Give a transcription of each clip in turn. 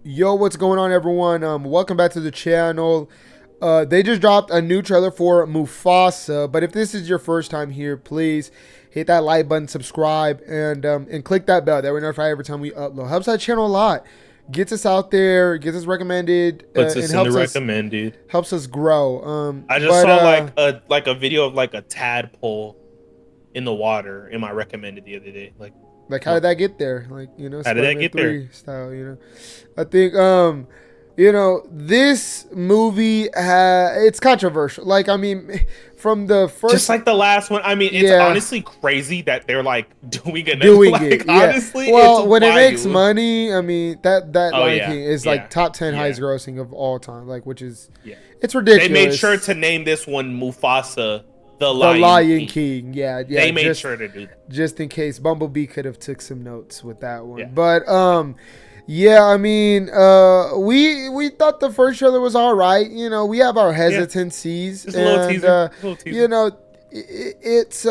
Yo, what's going on, everyone? Welcome back to the channel. They just dropped a new trailer for Mufasa, but if this is your first time here, please hit that like button, subscribe, and click that bell. That way notified every time we upload. Helps our channel a lot. Gets us out there, gets us recommended, puts us and in helps the us recommended. helps us grow. I just saw like a video of like a tadpole in the water in my recommended the other day. Like how did that get there? Like, you know, how did that get there? Style, you know. I think you know, this movie it's controversial. Like, I mean, from the first, just like the last one. I mean, it's honestly crazy that they're like doing it. Yeah. Honestly, well, it's when wild. it makes money, I mean that Lion King is like top 10 highest grossing of all time. Like, which is it's ridiculous. They made sure to name this one Mufasa. The Lion King. Yeah. They made sure to do that. Just in case Bumblebee could have took some notes with that one. Yeah. But yeah, I mean, we thought the first trailer was all right. You know, we have our hesitancies. Just a little teaser. You know, it's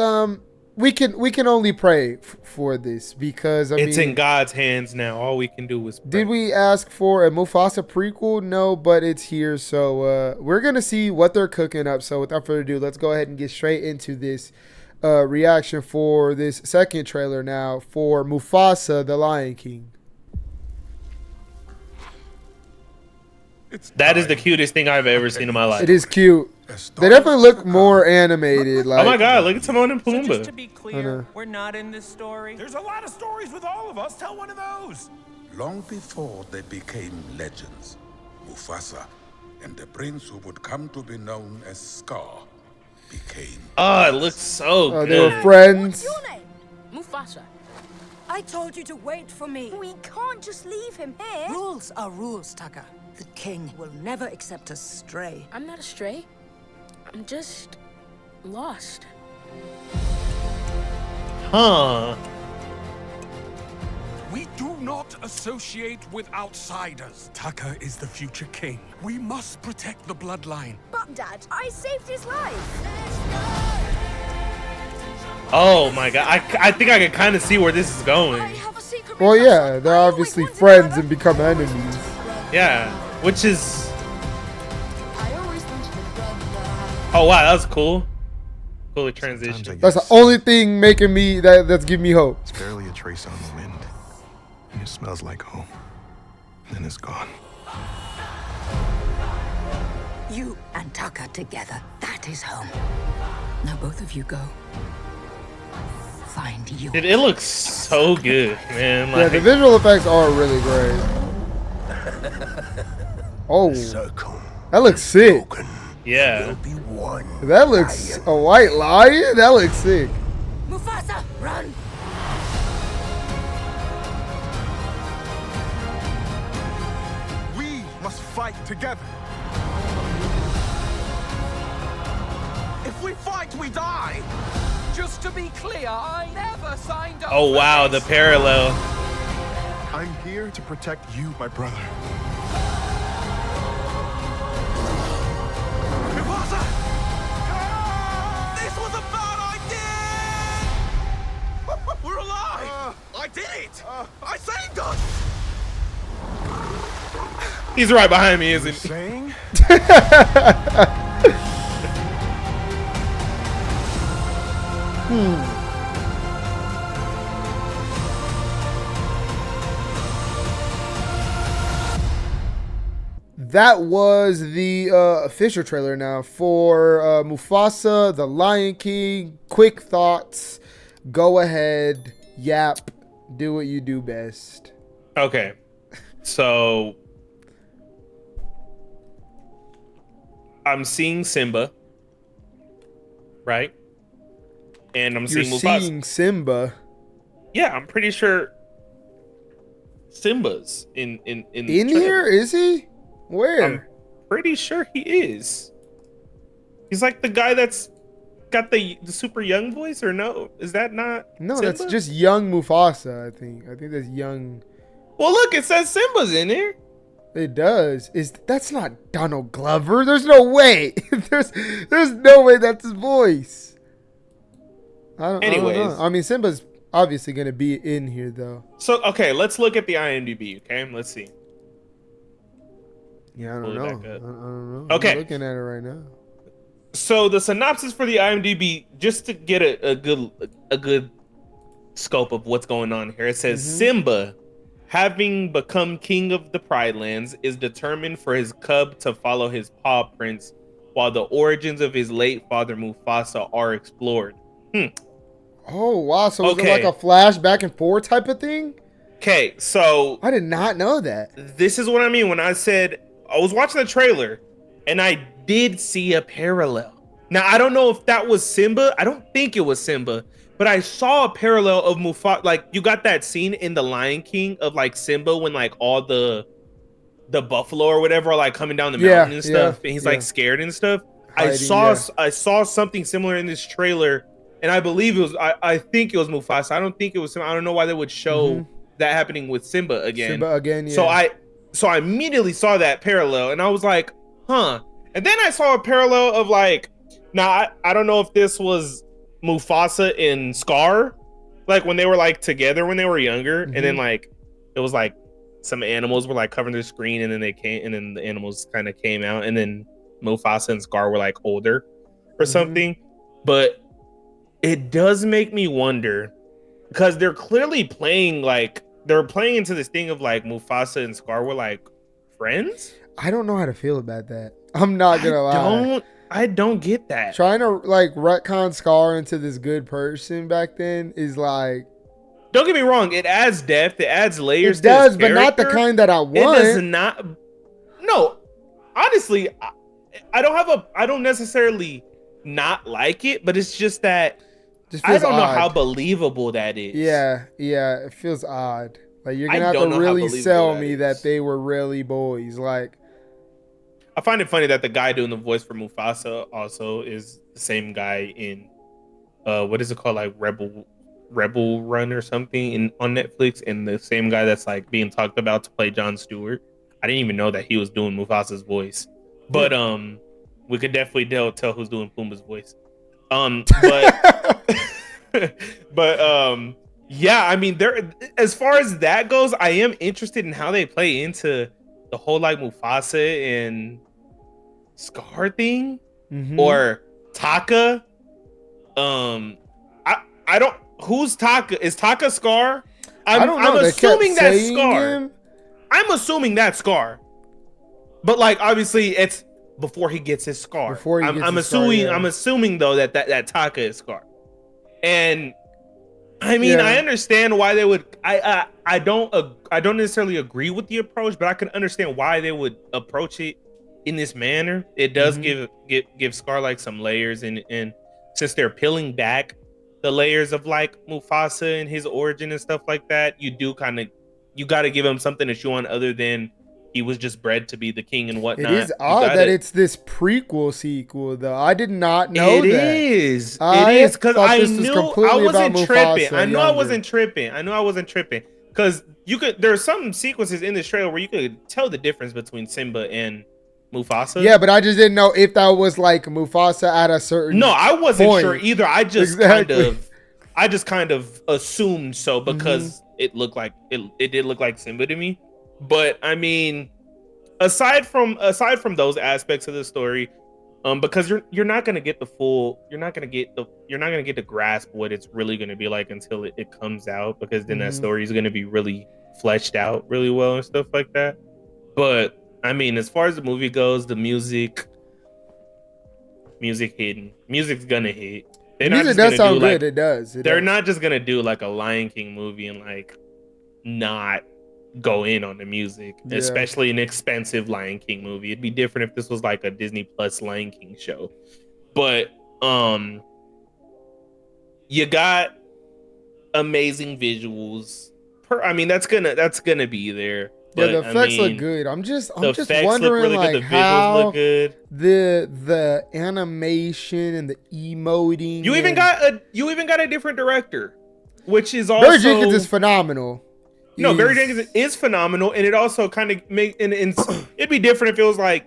we can only pray for this because it's in God's hands now. All we can do is pray. Did we ask for a Mufasa prequel? No, but it's here, so we're gonna see what they're cooking up. So without further ado, let's go ahead and get straight into this reaction for this second trailer now for Mufasa the Lion King. That is the cutest thing I've ever seen in my life. It is cute. They definitely look more animated. Like, oh my god, look at Timon and Pumbaa. So just to be clear, we're not in this story. There's a lot of stories with all of us. Tell one of those. Long before they became legends, Mufasa and the prince who would come to be known as Scar became. Oh, it looks so good. They were friends. What's your name? Mufasa. I told you to wait for me. We can't just leave him here. Rules are rules, Tucker. The king will never accept a stray. I'm not a stray. I'm just lost. Huh. We do not associate with outsiders. Tucker is the future king. We must protect the bloodline. But, Dad, I saved his life. Oh my god, I think I can kind of see where this is going. I have a secret. Well, yeah, they're obviously friends and become enemies. Yeah, which is... Oh wow, that was cool. Cool transition. That's the only thing making me that's giving me hope. It's barely a trace on the wind, and it smells like home. And then it's gone. You and Tucker together, that is home. Now both of you go. Find you. It looks so good, man. Like, yeah, the visual effects are really great. Oh, that looks sick. yeah. That looks a white lion. That looks sick. Mufasa, run! We must fight together. If we fight, we die. Just to be clear, I never signed up. Oh wow, the parallel. I'm here to protect you, my brother. Mufasa! This was a bad idea! We're alive! I did it! I saved us! He's right behind me, isn't he? Saying? That was the official trailer now for Mufasa, the Lion King. Quick thoughts. Go ahead, yap, do what you do best. Okay, so I'm seeing Simba, right? And I'm seeing Mufasa. Seeing Simba. Yeah, I'm pretty sure Simba's in here. Is he? Where? I'm pretty sure he is. He's like the guy that's got the super young voice, or no? Is that not? No, Simba? that's just young Mufasa. I think that's young. Well, look, it says Simba's in here. It does. That's not Donald Glover? There's no way. there's no way that's his voice. Anyways, I don't know. I mean, Simba's obviously gonna be in here though. So okay, let's look at the IMDb. Okay, let's see. Yeah, I don't Pull it know. back I up. don't know. Okay. I'm looking at it right now. So the synopsis for the IMDb, just to get a good scope of what's going on here, it says Simba, having become king of the Pride Lands, is determined for his cub to follow his paw prints, while the origins of his late father Mufasa are explored. Oh wow! So is it Okay. like a flash back and forth type of thing? Okay, so I did not know that. this is what I mean when I said I was watching the trailer and I did see a parallel. Now, I don't know if that was Simba. I don't think it was Simba, but I saw a parallel of Mufasa. Like, you got that scene in The Lion King of like Simba when like all the buffalo or whatever are like coming down the mountain and stuff, and he's like scared and stuff. I saw something similar in this trailer, and I believe it was I think it was Mufasa. I don't think it was Simba. I don't know why they would show that happening with Simba again. Yeah. So I immediately saw that parallel, and I was like, huh. And then I saw a parallel of like, now I don't know if this was Mufasa and Scar, like when they were like together when they were younger, and then like it was like some animals were like covering their screen, and then the animals kind of came out, and then Mufasa and Scar were like older or something. But it does make me wonder, because they're clearly playing into this thing of like Mufasa and Scar were like friends. I don't know how to feel about that. I'm not gonna lie. I don't get that. Trying to like retcon Scar into this good person back then is like. Don't get me wrong. It adds depth. It adds layers. It does, to his but not the kind that I want. It does not. No, honestly, I don't necessarily not like it, but it's just that I don't know how believable that is. Yeah, it feels odd. Like you're gonna have to really sell me that they were really boys. Like, I find it funny that the guy doing the voice for Mufasa also is the same guy in what is it called, like Rebel Run or something on Netflix, and the same guy that's like being talked about to play Jon Stewart. I didn't even know that he was doing Mufasa's voice, but we could definitely tell who's doing Pumbaa's voice. But yeah, I mean, there, as far as that goes, I am interested in how they play into the whole like Mufasa and Scar thing, or Taka. I don't. Who's Taka? Is Taka Scar? I don't know. I'm assuming that's Scar. Him. I'm assuming that's Scar. But like, obviously, it's before he gets his scar. I'm assuming though that Taka is Scar. And I mean, I understand why they would. I don't necessarily agree with the approach, but I can understand why they would approach it in this manner. It does give Scar like some layers, and since they're peeling back the layers of like Mufasa and his origin and stuff like that, you got to give him something to show on other than he was just bred to be the king and whatnot. It is odd that it's this prequel sequel, though. I did not know that. It is because I knew I wasn't tripping. I knew I wasn't tripping because there are some sequences in this trailer where you could tell the difference between Simba and Mufasa. Yeah, but I just didn't know if that was like Mufasa at a certain. No, I wasn't sure either. I just kind of assumed so because it looked like it did look like Simba to me. But I mean, aside from those aspects of the story, because you're not gonna get to grasp what it's really gonna be like until it comes out, because then that story is gonna be really fleshed out really well and stuff like that. But I mean, as far as the movie goes, the music's gonna hit. Music does sound good. It does. They're not just gonna do like a Lion King movie and like not go in on the music, especially an expensive Lion King movie. It'd be different if this was like a Disney Plus Lion King show. But you got amazing visuals. I mean, that's gonna be there. But, the effects look good. I'm just wondering really like good. The how look good. the animation and the emoting. You even got a different director, which is also Barry Jenkins is phenomenal. No, Barry Jenkins is phenomenal, and it also kind of it'd be different if it was like,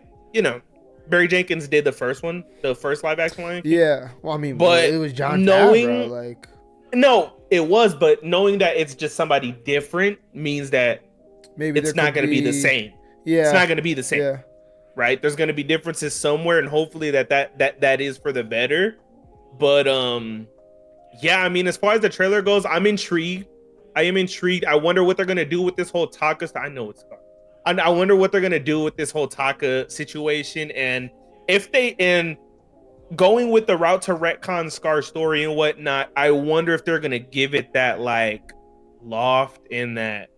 Barry Jenkins did the first live action Lion King. Yeah, well, I mean, but it was John Favreau, like. No, it was, but knowing that it's just somebody different means that maybe it's not going to be the same. Yeah, it's not going to be the same. Yeah. right? There's going to be differences somewhere, and hopefully that is for the better. But yeah, I mean, as far as the trailer goes, I'm intrigued. I am intrigued. I wonder what they're going to do with this whole Taka. I know it's Scar. I wonder what they're going to do with this whole Taka situation, and if they going with the route to retcon Scar story and whatnot. I wonder if they're going to give it that like loft and that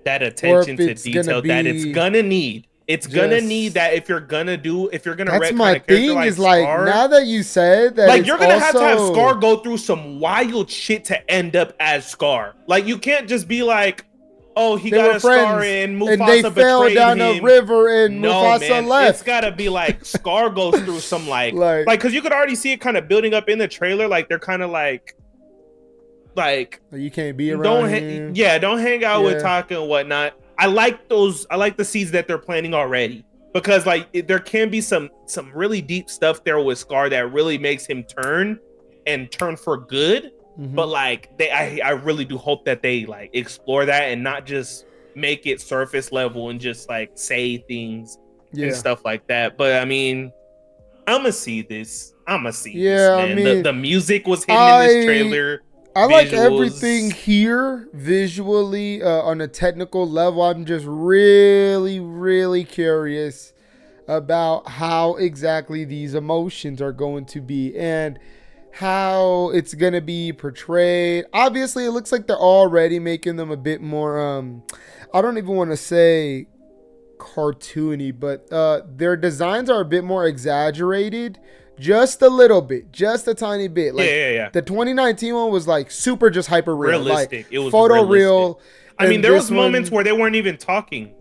attention to detail that it's gonna need. It's gonna need that if you're gonna that's my thing is like Scar, now that you said that, like you're gonna have to have Scar go through some wild shit to end up as Scar. Like you can't just be like, oh, he got a Scar and Mufasa and they fell down him. a river and Mufasa man, left. It's gotta be like Scar goes through some like because you could already see it kind of building up in the trailer. Like they're kind of like you can't be around him. Don't hang out with Taka and whatnot. I like the seeds that they're planting already, because like there can be some really deep stuff there with Scar that really makes him turn for good. But like I really do hope that they like explore that and not just make it surface level and just like say things and stuff like that. But I mean, I'm gonna see this, man. I mean, the music was hidden in this trailer. I like everything here visually on a technical level. I'm just really, really curious about how exactly these emotions are going to be and how it's going to be portrayed. Obviously, it looks like they're already making them a bit more, I don't even want to say cartoony, but their designs are a bit more exaggerated. Just a little bit, just a tiny bit. Like the 2019 one was like super, just hyper realistic. Like, it was photo real. I mean, there was moments where they weren't even talking,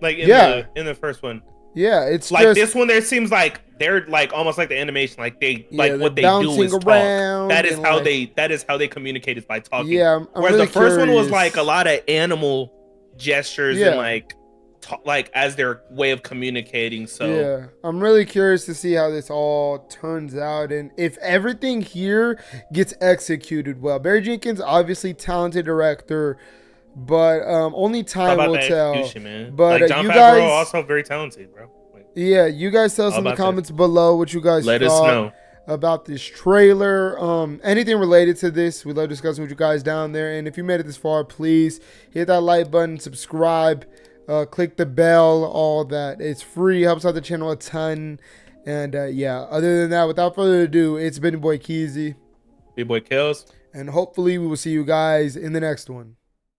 like in the first one. Yeah, it's like this one. There seems like they're like almost like the animation, like they like what they do is talk. That is how they communicate is by talking. Yeah, I'm whereas really the first curious. one was like a lot of animal gestures and like as their way of communicating. So yeah, I'm really curious to see how this all turns out and if everything here gets executed well. Barry Jenkins, obviously talented director, but only time will tell. Man. But like Jon you Favreau guys also very talented, bro. You guys tell us in the comments below what you guys let us know about this trailer. Anything related to this, we love discussing with you guys down there. And if you made it this far, please hit that like button, subscribe. Click the bell, all that. It's free, helps out the channel a ton. And yeah, other than that, without further ado, it's been your boy Keezy. Big boy Kills. And hopefully we will see you guys in the next one.